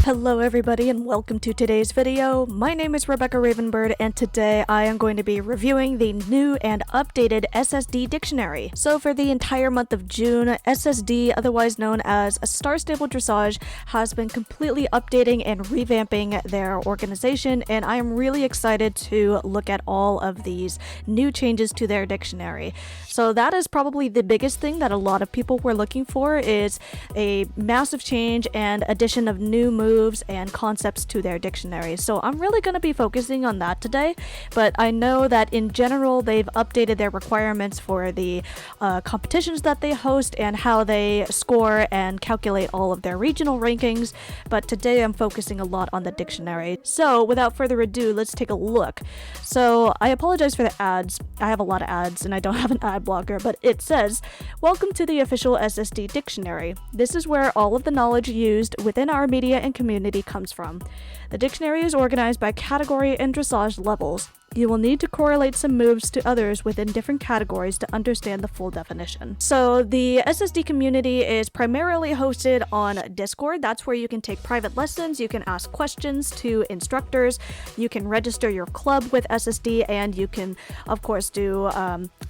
Hello everybody and welcome to today's video. My name is Rebecca Ravenbird and today I am going to be reviewing the new and updated SSD dictionary. So for the entire month of June, SSD, otherwise known as Stable Dressage, has been completely updating and revamping their organization, and I am really excited to look at all of these new changes to their dictionary. So that is probably the biggest thing that a lot of people were looking for, is a massive change and addition of new moves and concepts to their dictionary. So I'm really going to be focusing on that today, but I know that in general they've updated their requirements for the competitions that they host and how they score and calculate all of their regional rankings, but today I'm focusing a lot on the dictionary. So without further ado, let's take a look. So I apologize for the ads. I have a lot of ads and I don't have an ad blocker, but it says, "Welcome to the official SSD dictionary. This is where all of the knowledge used within our media and community comes from. The dictionary is organized by category and dressage levels. You will need to correlate some moves to others within different categories to understand the full definition." So the SSD community is primarily hosted on Discord. That's where you can take private lessons, you can ask questions to instructors, you can register your club with SSD, and you can, of course, do,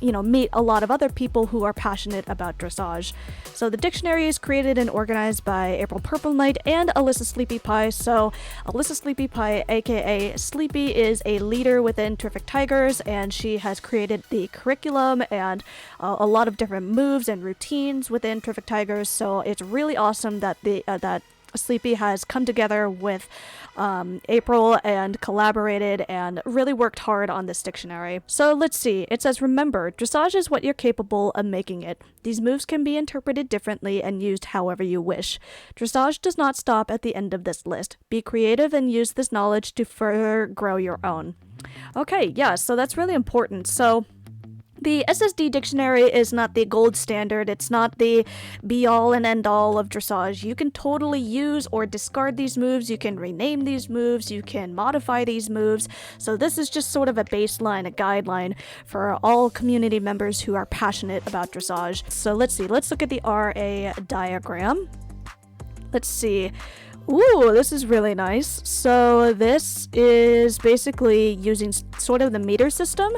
meet a lot of other people who are passionate about dressage. So the dictionary is created and organized by April PURPLENIGht and Alyssa Sleepy Pie. So Alyssa Sleepy Pie, aka Sleepy, is a leader within Terrific Tigers, and she has created the curriculum and a lot of different moves and routines within Terrific Tigers. So it's really awesome that that Sleepy has come together with April and collaborated and really worked hard on this dictionary. So let's see. It says, "Remember, dressage is what you're capable of making it. These moves can be interpreted differently and used however you wish. Dressage does not stop at the end of this list. Be creative and use this knowledge to further grow your own." Okay, yeah, so that's really important. So the SSD dictionary is not the gold standard. It's not the be-all and end-all of dressage. You can totally use or discard these moves. You can rename these moves. You can modify these moves. So this is just sort of a baseline, a guideline for all community members who are passionate about dressage. So let's see. Let's look at the RA diagram. Let's see. Ooh, this is really nice. So this is basically using sort of the meter system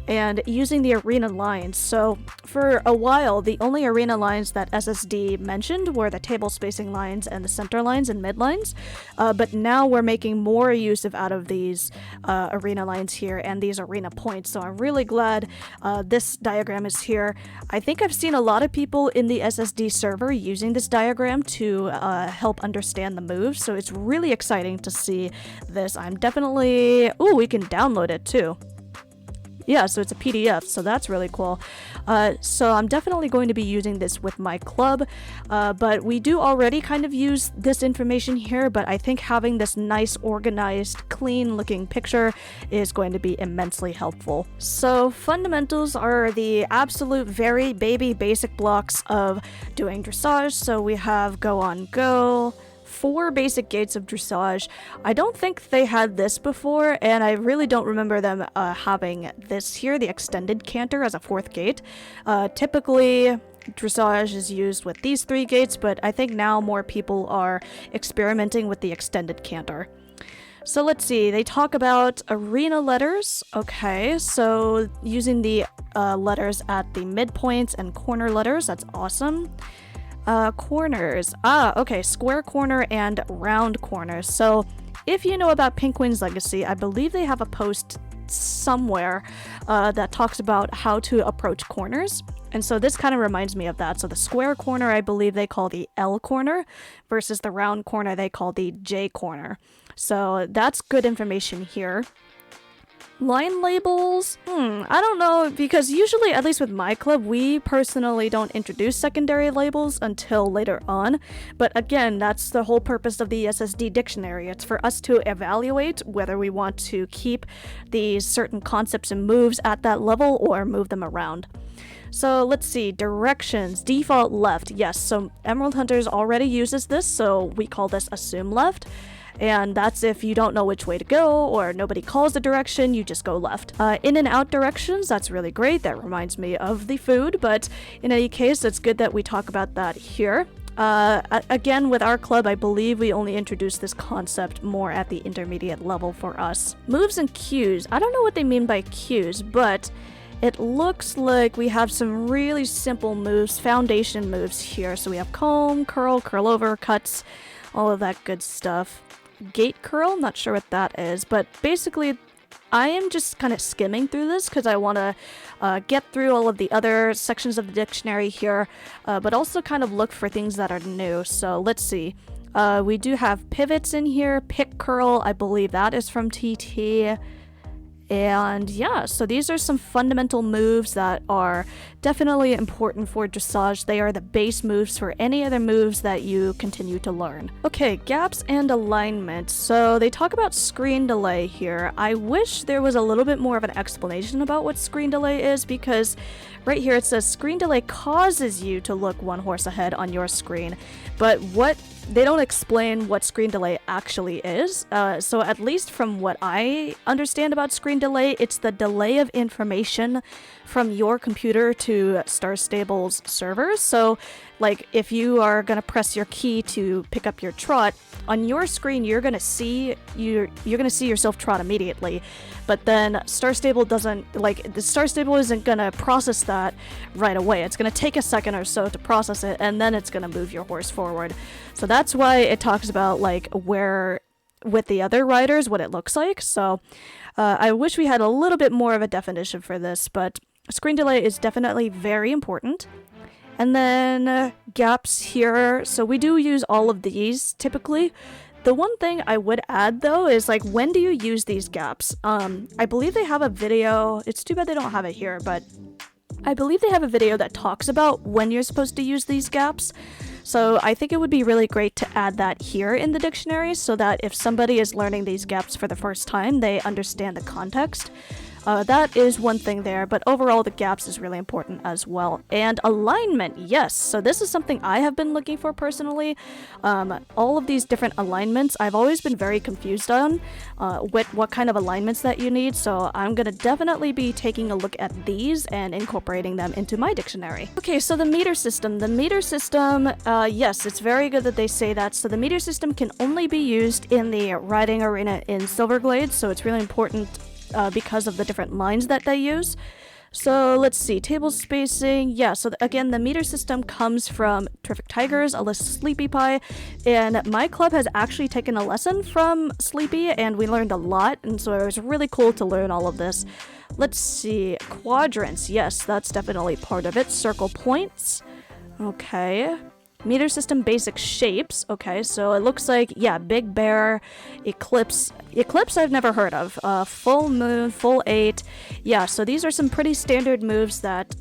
and using the arena lines. So for a while, the only arena lines that SSD mentioned were the table spacing lines and the center lines and mid lines, but now we're making more use out of these arena lines here and these arena points. So I'm really glad this diagram is here. I think I've seen a lot of people in the SSD server using this diagram to help understand the moves, so it's really exciting to see this. I'm definitely... Ooh, we can download it too. Yeah, so it's a PDF, so that's really cool. So I'm definitely going to be using this with my club, but we do already kind of use this information here, but I think having this nice, organized, clean-looking picture is going to be immensely helpful. So fundamentals are the absolute very baby basic blocks of doing dressage. So we have go on go, 4 basic gates of dressage. I don't think they had this before, and I really don't remember them having this here, the extended canter, as a 4th gate. Typically, dressage is used with these 3 gates, but I think now more people are experimenting with the extended canter. So let's see, they talk about arena letters. Okay, so using the letters at the midpoints and corner letters, that's awesome. Corners. Okay, square corner and round corner. So if you know about Penguin's Legacy, I believe they have a post somewhere that talks about how to approach corners. And so this kind of reminds me of that. So the square corner, I believe they call the L corner, versus the round corner they call the J corner. So that's good information here. Line labels? I don't know, because usually, at least with my club, we personally don't introduce secondary labels until later on. But again, that's the whole purpose of the SSD dictionary. It's for us to evaluate whether we want to keep these certain concepts and moves at that level or move them around. So let's see, directions, default left. Yes, so Emerald Hunters already uses this, so we call this assume left. And that's if you don't know which way to go or nobody calls the direction, you just go left. In and out directions, that's really great. That reminds me of the food, but in any case, it's good that we talk about that here. Again, with our club, I believe we only introduced this concept more at the intermediate level for us. Moves and cues. I don't know what they mean by cues, but it looks like we have some really simple moves, foundation moves here. So we have comb, curl, curl over, cuts, all of that good stuff. Gate curl, not sure what that is, but basically I am just kind of skimming through this because I want to get through all of the other sections of the dictionary here, but also kind of look for things that are new. So let's see. We do have pivots in here, pick curl, I believe that is from TT. And yeah, so these are some fundamental moves that are definitely important for dressage. They are the base moves for any other moves that you continue to learn. Okay, gaps and alignment. So they talk about screen delay here. I wish there was a little bit more of an explanation about what screen delay is, because right here it says screen delay causes you to look one horse ahead on your screen, but they don't explain what screen delay actually is. So at least from what I understand about screen delay, it's the delay of information from your computer to Star Stable's servers. So like if you are going to press your key to pick up your trot, on your screen you're going to see yourself trot immediately. But then Star Stable isn't going to process that right away. It's going to take a second or so to process it, and then it's going to move your horse forward. So that's why it talks about like where with the other riders what it looks like. So I wish we had a little bit more of a definition for this, but screen delay is definitely very important. And then gaps here. So we do use all of these typically. The one thing I would add though is like, when do you use these gaps? I believe they have a video. It's too bad they don't have it here, but I believe they have a video that talks about when you're supposed to use these gaps. So I think it would be really great to add that here in the dictionary so that if somebody is learning these gaps for the first time, they understand the context. That is one thing there, but overall the gaps is really important as well. And alignment, yes. So this is something I have been looking for personally. All of these different alignments, I've always been very confused on what kind of alignments that you need. So I'm going to definitely be taking a look at these and incorporating them into my dictionary. Okay, so the meter system. The meter system, yes, it's very good that they say that. So the meter system can only be used in the riding arena in Silverglade. So it's really important because of the different lines that they use. So let's see, table spacing. Yeah, so again, the meter system comes from Terrific Tigers, Alyssa Sleepy Pie, and my club has actually taken a lesson from Sleepy, and we learned a lot, and so it was really cool to learn all of this. Let's see, quadrants. Yes, that's definitely part of it. Circle points. Okay. Meter system basic shapes. Okay, so it looks like, yeah, Big Bear, Eclipse. Eclipse I've never heard of. Full Moon, Full 8. Yeah, so these are some pretty standard moves that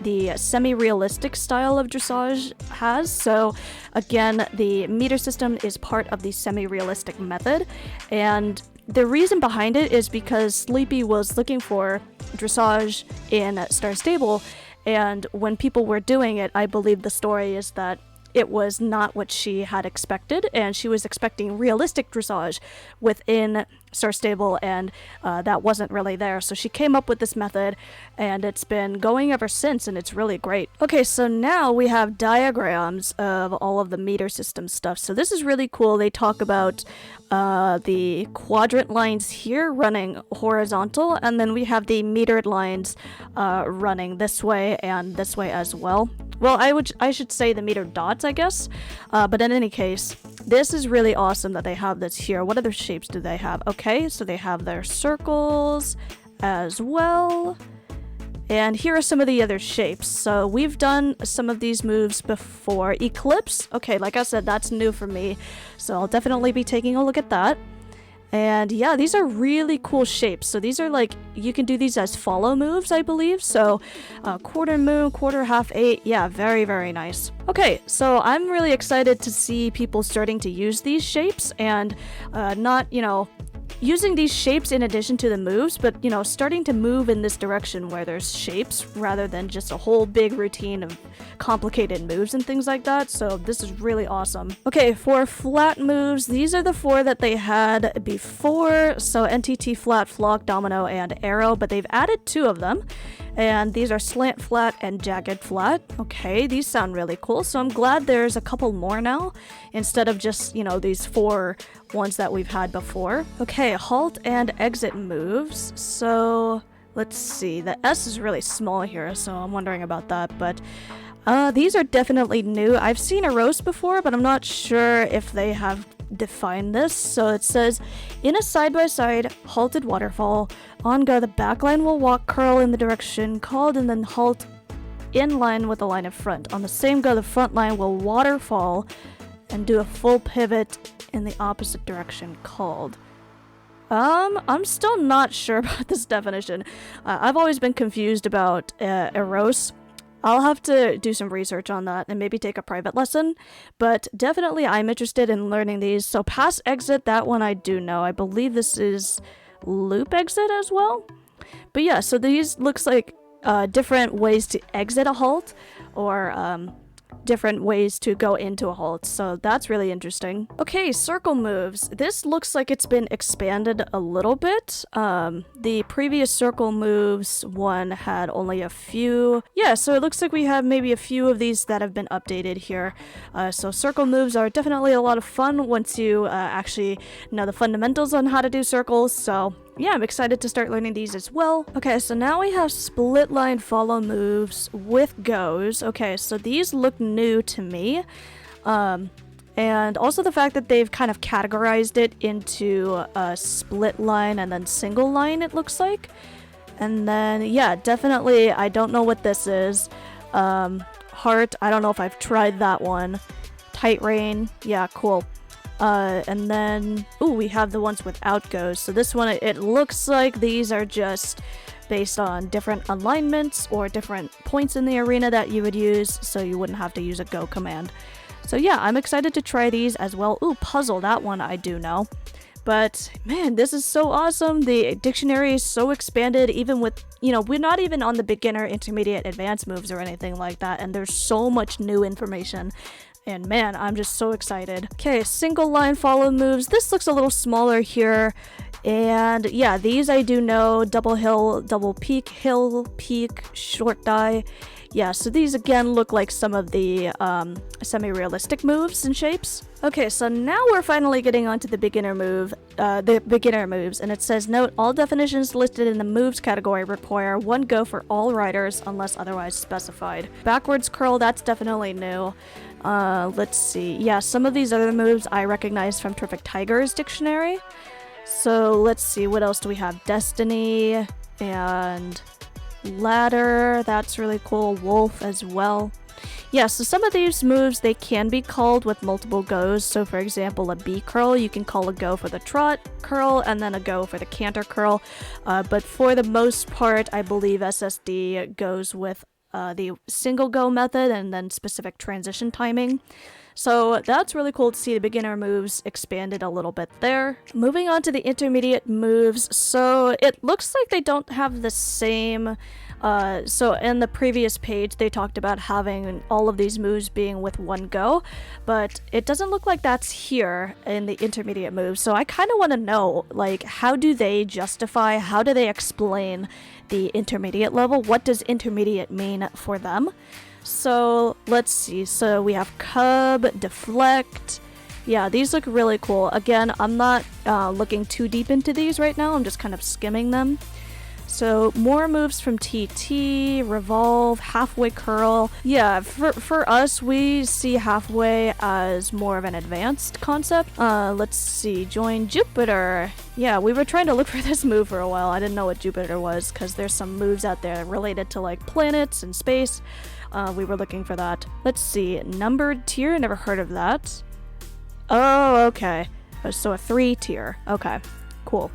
the semi-realistic style of dressage has. So again, the meter system is part of the semi-realistic method. And the reason behind it is because Sleepy was looking for dressage in Star Stable, and when people were doing it, I believe the story is that it was not what she had expected, and she was expecting realistic dressage within Star Stable, and that wasn't really there. So she came up with this method, and it's been going ever since, and it's really great. Okay, so now we have diagrams of all of the meter system stuff. So this is really cool. They talk about the quadrant lines here running horizontal, and then we have the metered lines running this way and this way as well. Well, I should say the meter dots, I guess. But in any case, this is really awesome that they have this here. What other shapes do they have? Okay, so they have their circles as well. And here are some of the other shapes. So we've done some of these moves before. Eclipse, okay, like I said, that's new for me. So I'll definitely be taking a look at that. And yeah, these are really cool shapes. So these are like, you can do these as follow moves, I believe. So quarter moon, quarter half 8. Yeah, very, very nice. Okay, so I'm really excited to see people starting to use these shapes and not, using these shapes in addition to the moves, but, starting to move in this direction where there's shapes rather than just a whole big routine of complicated moves and things like that. So this is really awesome. Okay, for flat moves, these are the 4 that they had before. So NTT, flat, flock, domino, and arrow, but they've added 2 of them. And these are slant flat and jagged flat. Okay, these sound really cool. So I'm glad there's a couple more now instead of just, you know, these 4 ones that we've had before. Okay, halt and exit moves. So let's see. The S is really small here, so I'm wondering about that. But these are definitely new. I've seen a roast before, but I'm not sure if they have defined this. So it says, in a side-by-side halted waterfall, on go the back line will walk curl in the direction called and then halt in line with the line of front. On the same go, the front line will waterfall and do a full pivot in the opposite direction called. I'm still not sure about this definition. I've always been confused about Eros. I'll have to do some research on that and maybe take a private lesson, but definitely I'm interested in learning these. So pass exit, that one I do know. I believe this is loop exit as well. But yeah, so these looks like different ways to exit a halt or different ways to go into a halt, so that's really interesting. Okay, circle moves. This looks like it's been expanded a little bit. The previous circle moves one had only a few. Yeah, so it looks like we have maybe a few of these that have been updated here. So circle moves are definitely a lot of fun once you actually know the fundamentals on how to do circles, so yeah, I'm excited to start learning these as well. Okay, so now we have split line follow moves with goes. Okay, so these look new to me. And also the fact that they've kind of categorized it into a split line and then single line, it looks like. And then, yeah, definitely, I don't know what this is. Heart, I don't know if I've tried that one. Tight rein, yeah, cool. And then, ooh, we have the ones without goes. So this one, it looks like these are just based on different alignments or different points in the arena that you would use, so you wouldn't have to use a go command. So yeah, I'm excited to try these as well. Ooh, puzzle, that one I do know. But man, this is so awesome. The dictionary is so expanded, even with, you know, we're not even on the beginner, intermediate, advanced moves or anything like that, and there's so much new information. And man, I'm just so excited. Okay, single line follow moves. This looks a little smaller here. And yeah, these I do know. Double hill, double peak, hill, peak, short die. Yeah, so these again look like some of the semi-realistic moves and shapes. Okay, so now we're finally getting onto the beginner moves, and it says, note, all definitions listed in the moves category require one go for all riders unless otherwise specified. Backwards curl, that's definitely new. Let's see. Yeah, some of these other moves I recognize from Terrific Tiger's dictionary. So let's see, what else do we have? Destiny and ladder, that's really cool. Wolf as well. Yeah, so some of these moves, they can be called with multiple goes. So for example, a B curl, you can call a go for the trot curl and then a go for the canter curl. But for the most part, I believe SSD goes with the single go method and then specific transition timing. So that's really cool to see the beginner moves expanded a little bit there. Moving on to the intermediate moves, so it looks like they don't have the same, so in the previous page they talked about having all of these moves being with one go, but it doesn't look like that's here in the intermediate moves. So I kind of want to know, like, how do they justify, how do they explain the intermediate level? What does intermediate mean for them? So let's see. So we have Cub, Deflect. Yeah, these look really cool. Again, I'm not looking too deep into these right now. I'm just kind of skimming them. So more moves from TT, Revolve, Halfway Curl. Yeah, for us, we see Halfway as more of an advanced concept. Let's see, Join Jupiter. Yeah, we were trying to look for this move for a while. I didn't know what Jupiter was because there's some moves out there related to like planets and space. We were looking for that. Let's see, Numbered Tier, never heard of that. Oh, okay. So a 3 tier. Okay, cool.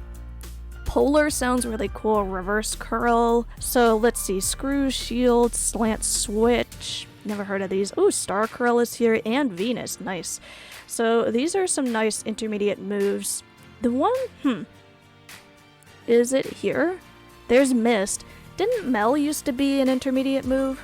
Polar sounds really cool. Reverse curl. So let's see. Screw, shield, slant switch. Never heard of these. Ooh, star curl is here and Venus. Nice. So these are some nice intermediate moves. The one, is it here? There's Mist. Didn't Mel used to be an intermediate move?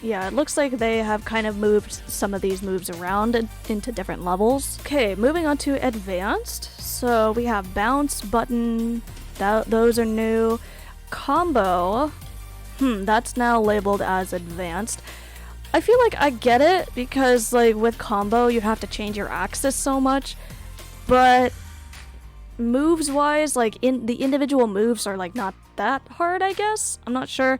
Yeah, it looks like they have kind of moved some of these moves around into different levels. Okay, moving on to advanced. So we have bounce, button, those are new. Combo, that's now labeled as advanced. I feel like I get it because like with combo you have to change your axis so much, but moves wise, like in the individual moves are like not that hard, I guess. I'm not sure.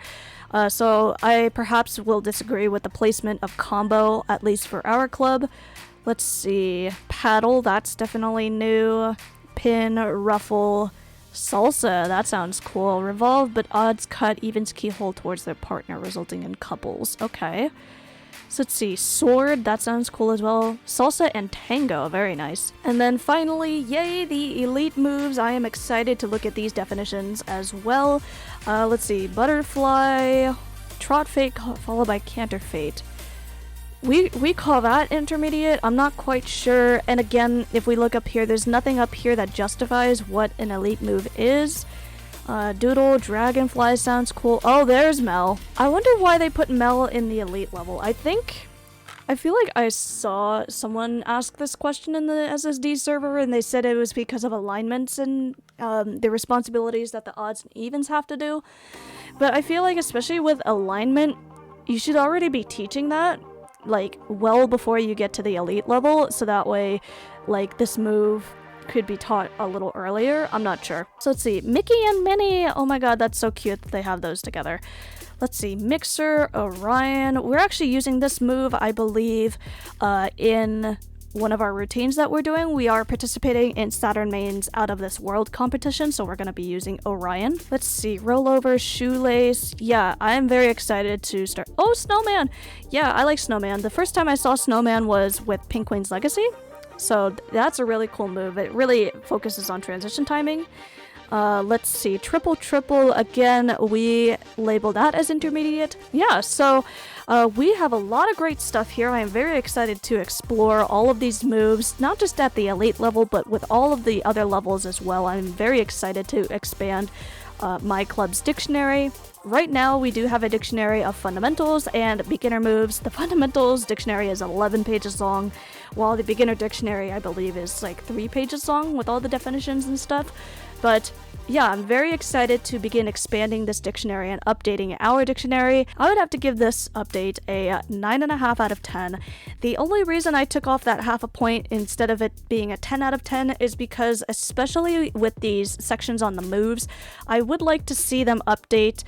So I perhaps will disagree with the placement of combo, at least for our club. Let's see. Paddle, that's definitely new. Pin, ruffle, salsa, that sounds cool. Revolve, but odds cut evens keyhole towards their partner, resulting in couples. Okay. So let's see. Sword, that sounds cool as well. Salsa and tango, very nice. And then finally, yay, the elite moves. I am excited to look at these definitions as well. Let's see. Butterfly, trot fate, followed by canter fate. We call that intermediate. I'm not quite sure. And again, if we look up here, there's nothing up here that justifies what an elite move is. Doodle, dragonfly sounds cool. Oh, there's Mel. I wonder why they put Mel in the elite level. I feel like I saw someone ask this question in the SSD server, and they said it was because of alignments and the responsibilities that the odds and evens have to do. But I feel like especially with alignment, you should already be teaching that like well before you get to the elite level, so that way like this move could be taught a little earlier. I'm not sure. So let's see. Mickey and Minnie. Oh my god, that's so cute that they have those together. Let's see. Mixer, Orion. We're actually using this move, I believe, in one of our routines that we're doing. We are participating in Saturn Main's Out of This World competition, so we're going to be using Orion. Let's see. Rollover, Shoelace. Yeah, I am very excited to start. Oh, Snowman. Yeah, I like Snowman. The first time I saw Snowman was with Pink Queen's Legacy. So that's a really cool move. It really focuses on transition timing. Let's see. Triple. Again, we label that as intermediate. Yeah, so we have a lot of great stuff here. I am very excited to explore all of these moves, not just at the elite level, but with all of the other levels as well. I'm very excited to expand my club's dictionary. Right now, we do have a dictionary of fundamentals and beginner moves. The fundamentals dictionary is 11 pages long, while the beginner dictionary, I believe, is like 3 pages long with all the definitions and stuff. But yeah, I'm very excited to begin expanding this dictionary and updating our dictionary. I would have to give this update a 9.5 out of 10. The only reason I took off that half a point instead of it being a 10 out of 10 is because, especially with these sections on the moves, I would like to see them update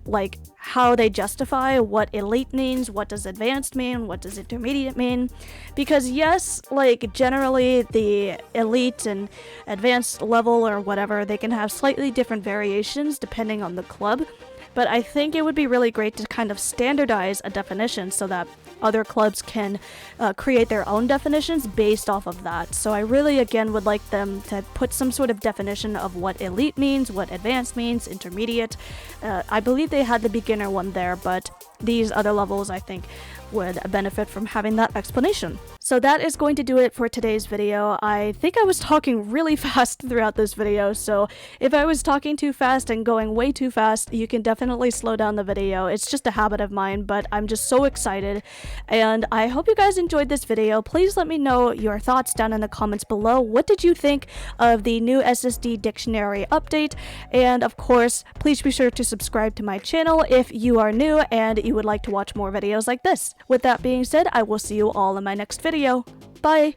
like how they justify what elite means, what does advanced mean, what does intermediate mean. Because yes, like generally the elite and advanced level or whatever, they can have slightly different variations depending on the club. But I think it would be really great to kind of standardize a definition so that other clubs can create their own definitions based off of that. So I really, again, would like them to put some sort of definition of what elite means, what advanced means, intermediate. I believe they had the beginner one there, but these other levels, I think, would benefit from having that explanation. So that is going to do it for today's video. I think I was talking really fast throughout this video, so if I was talking too fast and going way too fast, you can definitely slow down the video. It's just a habit of mine, but I'm just so excited, and I hope you guys enjoyed this video. Please let me know your thoughts down in the comments below. What did you think of the new SSD dictionary update? And of course, please be sure to subscribe to my channel if you are new and you would like to watch more videos like this. With that being said, I will see you all in my next video. Bye!